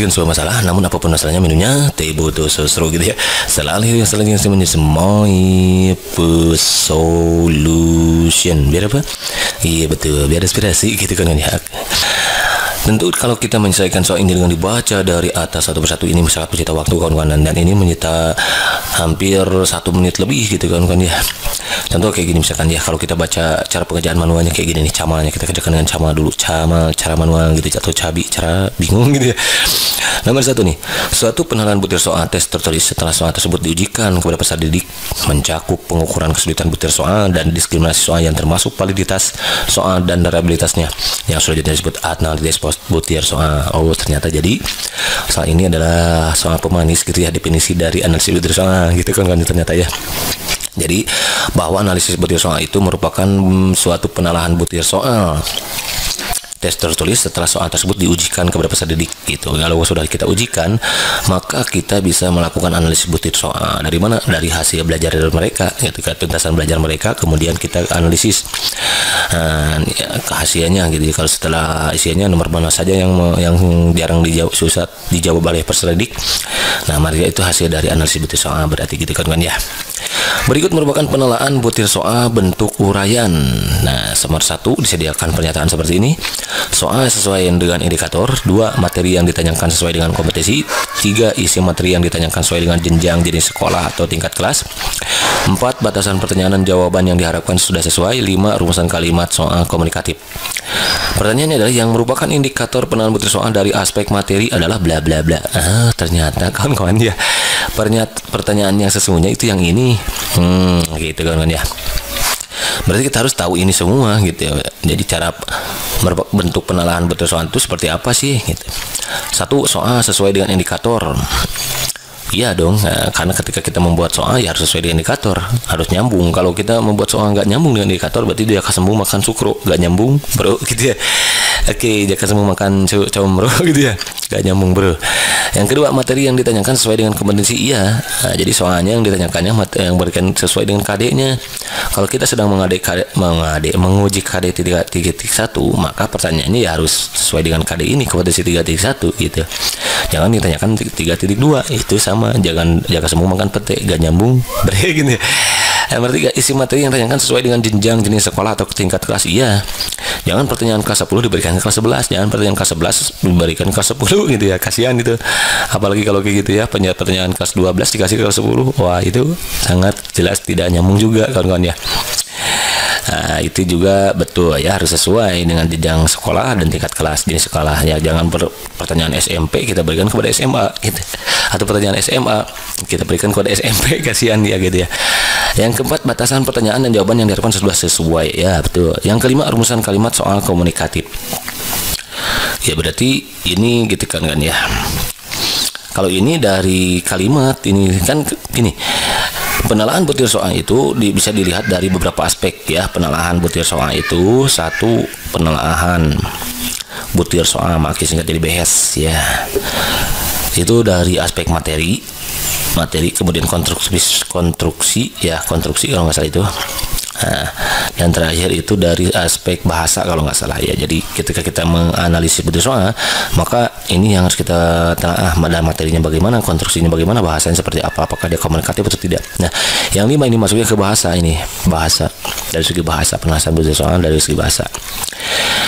sebuah masalah, namun apapun masalahnya minumnya teh botol sosro gitu ya. Selalu yang selanjutnya semoi solution. Biar apa? Iya betul, biar inspirasi gitu kan ya. Tentu kalau kita menyelesaikan soal ini dengan dibaca dari atas satu persatu ini sangat menyita waktu kawan-kawan, dan ini menyita hampir 1 menit lebih gitu kawan-kawan ya. Contoh kayak gini misalkan ya, kalau kita baca cara pengerjaan manualnya kayak gini nih, camalnya kita kerjakan dengan camal dulu, camal cara manual gitu, atau cabi cara bingung gitu ya. Nomor 1 nih, suatu penilaian butir soal tes tertulis setelah soal tersebut diujikan kepada peserta didik mencakup pengukuran kesulitan butir soal dan diskriminasi soal yang termasuk validitas soal dan variabilitasnya yang selanjutnya disebut analisis butir soal. Oh ternyata jadi soal ini adalah soal pemanis gitu ya, definisi dari analisis butir soal gitu kan ternyata ya. Jadi bahwa analisis butir soal itu merupakan suatu penalahan butir soal tes tertulis setelah soal tersebut diujikan kepada peserta didik gitu. Kalau sudah kita ujikan, maka kita bisa melakukan analisis butir soal. Dari mana? Dari hasil belajar dari mereka, gitu kan, tuntasan belajar mereka, kemudian kita analisis hasilnya gitu. Kalau setelah isiannya nomor mana saja yang jarang dijawab, susah dijawab oleh peserta didik, nah mari itu hasil dari analisis butir soal berarti gitu kan ya. Berikut merupakan penilaian butir soal bentuk uraian. Nah, nomor 1 disediakan pernyataan seperti ini. Soal sesuai dengan indikator. 2. Materi yang ditanyakan sesuai dengan kompetensi. 3. Isi materi yang ditanyakan sesuai dengan jenjang jenis sekolah atau tingkat kelas. 4. Batasan pertanyaan dan jawaban yang diharapkan sudah sesuai. 5. Rumusan kalimat soal komunikatif. Pertanyaannya adalah yang merupakan indikator penilaian butir soal dari aspek materi adalah bla bla bla. Ternyata kawan-kawan ya, pertanyaan yang sesungguhnya itu yang ini. Gitu kan ya. Berarti kita harus tahu ini semua gitu ya. Jadi cara bentuk penilaian butir soal itu seperti apa sih gitu. 1. Soal sesuai dengan indikator. Iya dong, karena ketika kita membuat soal ya harus sesuai dengan indikator, harus nyambung. Kalau kita membuat soal nggak nyambung dengan indikator, berarti dia akan sembuh makan sukro, nggak nyambung bro gitu ya. Oke, dia akan sembuh makan comro gitu ya, nggak nyambung bro. Yang kedua, materi yang ditanyakan sesuai dengan kompetensi. Iya, jadi soalnya yang ditanyakannya yang berikan sesuai dengan KD-nya. Kalau kita sedang menguji KD 3.1, maka pertanyaannya ya harus sesuai dengan KD ini, kompetensi 3.1 gitu. Jangan ditanyakan 3.2, itu sama, jangan semua makan pete, gak nyambung gini. Berarti isi materi yang ditanyakan sesuai dengan jenjang jenis sekolah atau tingkat kelas. Iya, jangan pertanyaan kelas 10 diberikan ke kelas 11, jangan pertanyaan kelas 11 diberikan ke kelas 10 gitu ya, kasihan itu. Apalagi kalau kayak gitu ya, pertanyaan kelas 12 dikasih ke kelas 10, wah itu sangat jelas tidak nyambung juga kawan-kawan ya. Nah, itu juga betul ya, harus sesuai dengan jenjang sekolah dan tingkat kelas jenis sekolah ya. Jangan pertanyaan SMP kita berikan kepada SMA gitu, atau pertanyaan SMA kita berikan kepada SMP, kasihan ya gitu ya. Yang keempat, batasan pertanyaan dan jawaban yang diharapkan sudah sesuai ya, betul. Yang kelima, rumusan kalimat soal komunikatif. Ya berarti ini gitu kan ya. Kalau ini dari kalimat ini kan gini. Penilaian butir soal itu bisa dilihat dari beberapa aspek ya. Penilaian butir soal itu, 1, penilaian butir soal, maka singkat jadi BS ya. Itu dari aspek materi, kemudian konstruksi ya, konstruksi kalau nggak salah itu. Nah, dan terakhir itu dari aspek bahasa kalau nggak salah ya. Jadi ketika kita menganalisis butir soal, maka ini yang harus kita telah materinya bagaimana, konstruksinya bagaimana, bahasanya seperti apa, apakah dia komunikatif atau tidak. Nah, yang 5 ini masuknya ke bahasa, ini bahasa, dari segi bahasa, penjelasan butir soal dari segi bahasa.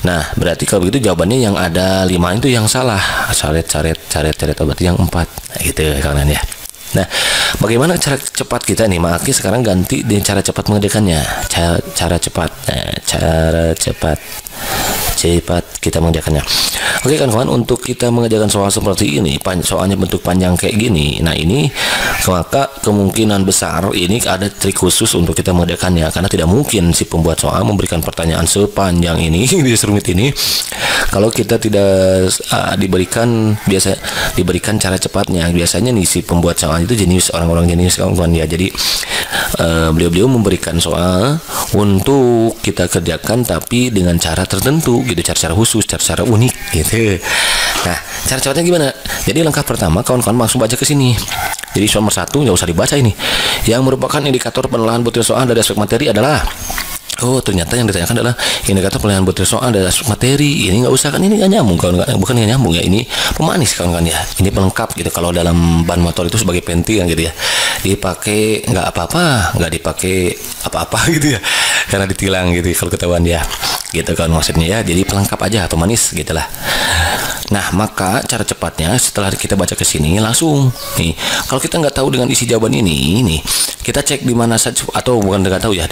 Nah, berarti kalau begitu jawabannya yang ada 5 itu yang salah, caret berarti yang 4 nah, gitu kawan ya. Nah, bagaimana cara cepat kita nih? Maki sekarang ganti dengan cara cepat mengerjakannya. Cara cepat. Nah, cara cepat kita mengerjakannya. Oke kan kawan, untuk kita mengerjakan soal seperti ini, soalnya bentuk panjang kayak gini. Nah, ini maka kemungkinan besar ini ada trik khusus untuk kita mengerjakannya, karena tidak mungkin si pembuat soal memberikan pertanyaan sepanjang ini di serumit ini kalau kita tidak diberikan cara cepatnya. Biasanya nih si pembuat soal itu jenis orang-orang jenis kawan-kawan ya. Jadi beliau memberikan soal untuk kita kerjakan tapi dengan cara tertentu gitu, cara khusus, cara unik gitu. Nah, cara cepatnya gimana? Jadi langkah pertama kawan-kawan langsung baca ke sini. Jadi nomor 1 nggak usah dibaca ini. Yang merupakan indikator penilaian butir soal dari aspek materi adalah Oh, ternyata yang ditanyakan adalah indikator penilaian butir soal adalah materi. Ini nggak usah kan, ini nggak nyambung kawan, bukan nggak nyambung ya, ini pemanis kawan ya. Ini pelengkap gitu. Kalau dalam ban motor itu sebagai penting gitu ya, dipakai nggak apa-apa, nggak dipakai apa-apa gitu ya, karena ditilang gitu kalau ketahuan ya, gitu kan maksudnya ya. Jadi pelengkap aja, pemanis gitulah. Nah, maka cara cepatnya setelah kita baca ke sini langsung nih, kalau kita nggak tahu dengan isi jawaban ini nih, kita cek di mana saja, atau bukan nggak tahu ya.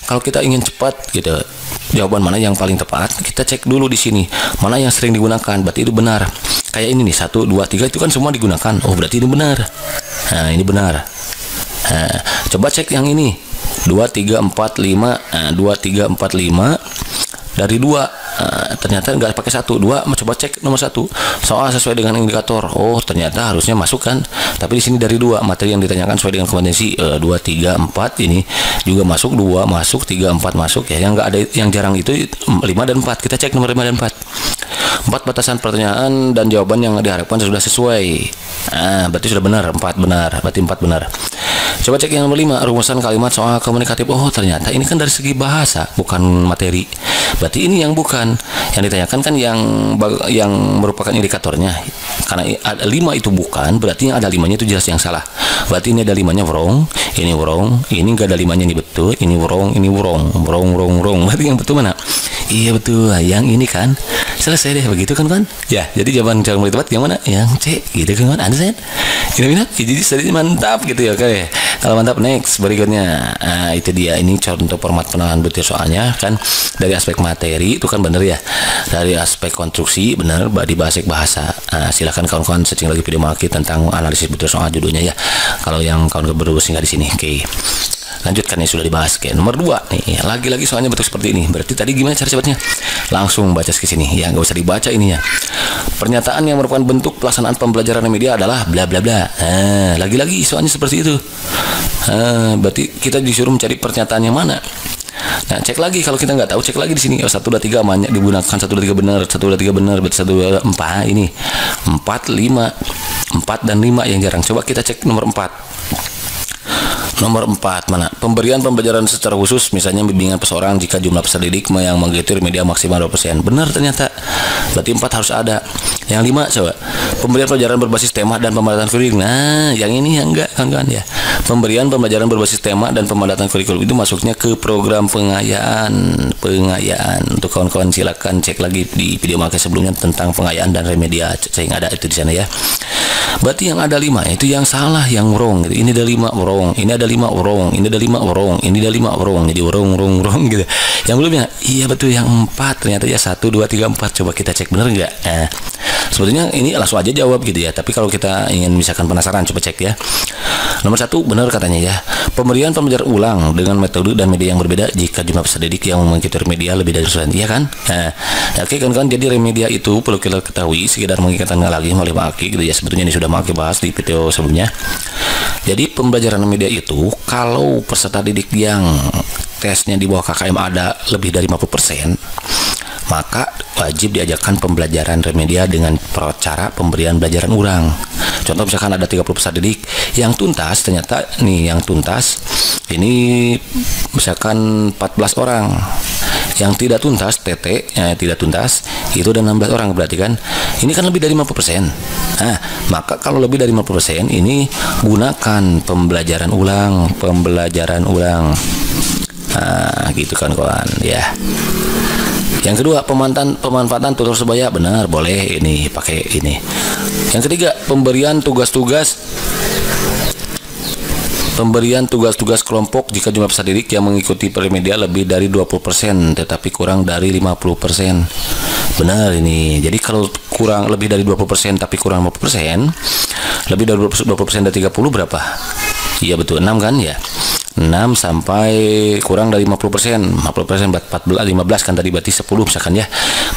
Kalau kita ingin cepat gitu, jawaban mana yang paling tepat, kita cek dulu di sini mana yang sering digunakan, berarti itu benar. Kayak ini nih, 1, 2, 3 itu kan semua digunakan. Oh, berarti ini benar. Nah, ini benar. Nah, coba cek yang ini 2, 3, 4, 5. Nah, 2, 3, 4, 5 dari 2. Ternyata nggak pakai 1, 2. Coba cek nomor 1 soal sesuai dengan indikator. Oh, ternyata harusnya masuk kan, tapi di sini dari 2 materi yang ditanyakan sesuai dengan kompetensi. 2, 3, 4 ini juga masuk, 2 masuk, 3, 4 masuk ya. Yang nggak ada, yang jarang itu 5 dan 4. Kita cek nomor 5 dan 4. 4 batasan pertanyaan dan jawaban yang diharapkan sudah sesuai. Nah, berarti sudah benar. 4 benar, berarti 4 benar. Coba cek yang nomor 5, rumusan kalimat soal komunikatif. Oh, ternyata ini kan dari segi bahasa, bukan materi. Berarti ini yang bukan. Yang ditanyakan kan yang merupakan indikatornya. Karena ada 5 itu bukan, berarti yang ada 5-nya itu jelas yang salah. Berarti ini ada 5-nya wrong, ini wrong, ini enggak ada 5-nya, ini betul, ini wrong, ini wrong. Berarti yang betul mana? Iya betul, yang ini kan. Selesai deh, begitu kan kan? Ya, jadi jawaban mulai tepat yang mana? Yang C, gitu kan? Understand? Ini jadi tadi mantap gitu ya, oke. Kalau mantap, next berikutnya. Nah, itu dia, ini contoh format penalaran butir soalnya kan dari aspek materi itu kan bener ya. Dari aspek konstruksi bener, di bahasa. Nah, silakan kawan-kawan searching lagi video Maki tentang analisis butir soal judulnya ya. Kalau yang kawan berusing di sini, oke. Lanjutkan yang sudah dibahas. Oke, nomor 2 nih, lagi-lagi soalnya bentuk seperti ini. Berarti tadi gimana cara cepatnya? Langsung baca ke sini ya, nggak usah dibaca ininya. Pernyataan yang merupakan bentuk pelaksanaan pembelajaran media adalah bla bla bla. Nah, lagi-lagi soalnya seperti itu. Berarti kita disuruh mencari pernyataan yang mana. Nah, cek lagi kalau kita nggak tahu, cek lagi di sini. 1, 2, 3 banyak digunakan, 1, 2, 3 benar, 1, 2, 3 benar, berarti 1, 2, 4 ini 4, 5, 4 dan 5 yang jarang. Coba kita cek nomor 4. Nomor 4 mana? Pemberian pembelajaran secara khusus, misalnya bimbingan seseorang jika jumlah peserta didik yang mengikuti media maksimal 2%. Benar ternyata. Berarti 4 harus ada. Yang 5 coba. Pemberian pelajaran berbasis tema dan pemadatan kurikulum. Nah, yang ini yang enggak kan ya. Pemberian pembelajaran berbasis tema dan pemadatan kurikulum itu masuknya ke program pengayaan. Untuk kawan-kawan silakan cek lagi di video Maki sebelumnya tentang pengayaan dan remedia. Saya ada itu di sana ya. Berarti yang ada 5 itu yang salah, yang wrong gitu. Ini ada 5 wrong, ini ada 5 wrong, ini ada 5 wrong, ini ada 5 wrong. Jadi wrong gitu. Yang belumnya, iya betul yang 4 ternyata ya 1, 2, 3, 4. Coba kita cek benar enggak? Nah, sebetulnya ini langsung aja jawab gitu ya. Tapi kalau kita ingin misalkan penasaran, coba cek ya. Nomor 1 benar katanya ya. Pemberian pembelajaran ulang dengan metode dan media yang berbeda jika jumlah peserta didik yang mengikuti media lebih dari 100, iya kan? Nah, oke kan jadi remedia itu perlu kita ketahui sekedar mengingatkan lagi oleh Maki gitu ya. Sebetulnya ini sudah Maki bahas di video sebelumnya. Jadi pembelajaran media itu kalau peserta didik yang tesnya di bawah KKM ada lebih dari 50%, maka wajib diajarkan pembelajaran remedia dengan cara pemberian pembelajaran ulang. Contoh misalkan ada 30 peserta didik yang tuntas, ternyata nih yang tuntas ini misalkan 14 orang. Yang tidak tuntas, tidak tuntas itu ada 16 orang, berarti kan ini kan lebih dari 50%. Nah, maka kalau lebih dari 50% ini gunakan pembelajaran ulang. Nah, gitu kan kawan ya. Yang kedua, pemanfaatan tutor sebaya, benar, boleh ini pakai ini. Yang ketiga, pemberian tugas-tugas kelompok jika jumlah peserta didik yang mengikuti remedia lebih dari 20% tetapi kurang dari 50%. Benar ini. Jadi kalau kurang lebih dari 20% tapi kurang 50%, lebih dari 20% dari 30 berapa? Iya betul, 6 kan ya. 6 sampai kurang dari 50%, 50% 14, 15 kan tadi, berarti 10 misalkan ya.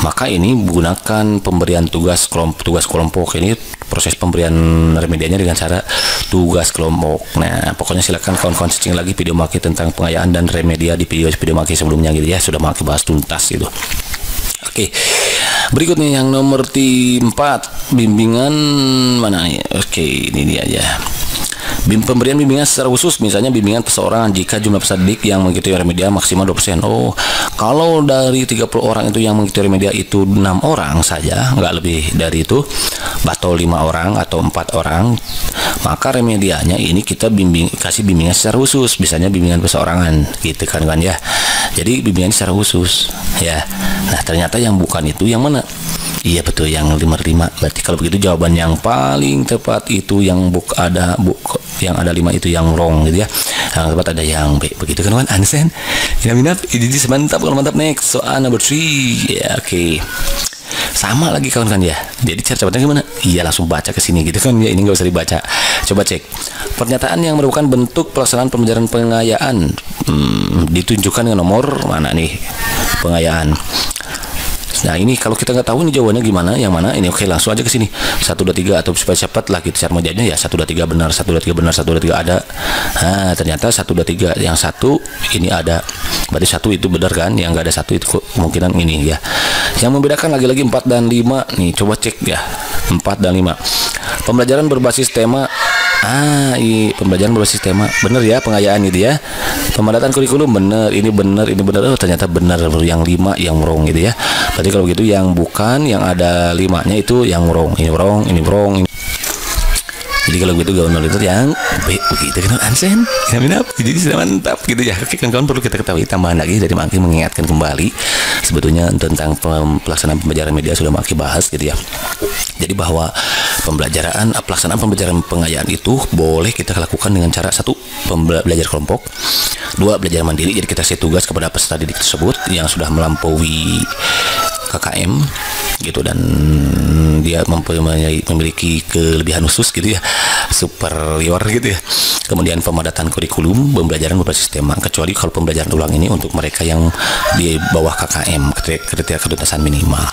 Maka ini menggunakan pemberian tugas kelompok. Ini proses pemberian remedianya dengan cara tugas kelompok. Nah, pokoknya silakan kawan-kawan searching lagi video Maki tentang pengayaan dan remedia di video Maki sebelumnya gitu ya, sudah Maki bahas tuntas gitu. Oke. Berikutnya yang nomor 4, bimbingan mana ya? Oke, ini dia aja. Pemberian bimbingan secara khusus, misalnya bimbingan perseorangan jika jumlah peserta didik yang mengikuti remedial maksimal 20%. Oh, kalau dari 30 orang itu yang mengikuti remedial itu 6 orang saja, nggak lebih dari itu, atau 5 orang atau 4 orang, maka remedialnya ini kita kasih bimbingan secara khusus, misalnya bimbingan perseorangan gitu kan ya. Jadi bimbingan secara khusus ya. Nah, ternyata yang bukan itu yang mana? Iya betul, yang 5. Berarti kalau begitu jawaban yang paling tepat itu yang yang ada 5 itu yang wrong gitu ya. Yang tepat ada yang B. Begitu kan kawan? Understand? Ya minat. Ini mantap. Kalau mantap, next soal number 3. Ya oke. Sama lagi kawan kan ya. Jadi cara cepatnya gimana? Iya langsung baca ke sini gitu kan ya. Ini nggak usah dibaca. Coba cek. Pernyataan yang merupakan bentuk pelaksanaan pembelajaran pengayaan ditunjukkan dengan nomor mana nih pengayaan. Nah ini kalau kita nggak tahu ini jawabannya gimana, yang mana ini, oke langsung aja ke sini 1 2 3 atau supaya cepat lah kita cara menjawabnya ya 1 2 3 benar, 1 2 3 benar, 1 2 3 ada. Nah ternyata 1 2 3 yang satu ini ada, berarti 1 itu benar kan, yang nggak ada 1 itu kemungkinan ini ya. Yang membedakan lagi-lagi 4 dan 5 nih, coba cek ya 4 dan 5. Pembelajaran berbasis tema. Pembelajaran berbasis tema bener ya, pengayaan gitu ya. Pemadatan kurikulum bener, ini bener, ini bener. Oh ternyata bener, yang 5 yang wrong gitu ya. Berarti kalau gitu yang bukan, yang ada 5-nya itu yang wrong. Ini wrong, ini wrong, ini. Jadi kalau gitu gaun itu yang B begitu kan Ansen. Ya minap. Jadi sudah mantap gitu ya. Oke kawan-kawan, perlu kita ketahui tambahan lagi dari Maki mengingatkan kembali sebetulnya tentang pelaksanaan pembelajaran media sudah Maki bahas gitu ya. Jadi bahwa pelaksanaan pembelajaran pengayaan itu boleh kita lakukan dengan cara 1 belajar kelompok, 2 belajar mandiri. Jadi kita kasih tugas kepada peserta didik tersebut yang sudah melampaui KKM gitu dan dia memiliki kelebihan khusus gitu ya, superior gitu ya. Kemudian pemadatan kurikulum, pembelajaran berbasis tema, kecuali kalau pembelajaran ulang ini untuk mereka yang di bawah KKM, kriteria ketuntasan minimal.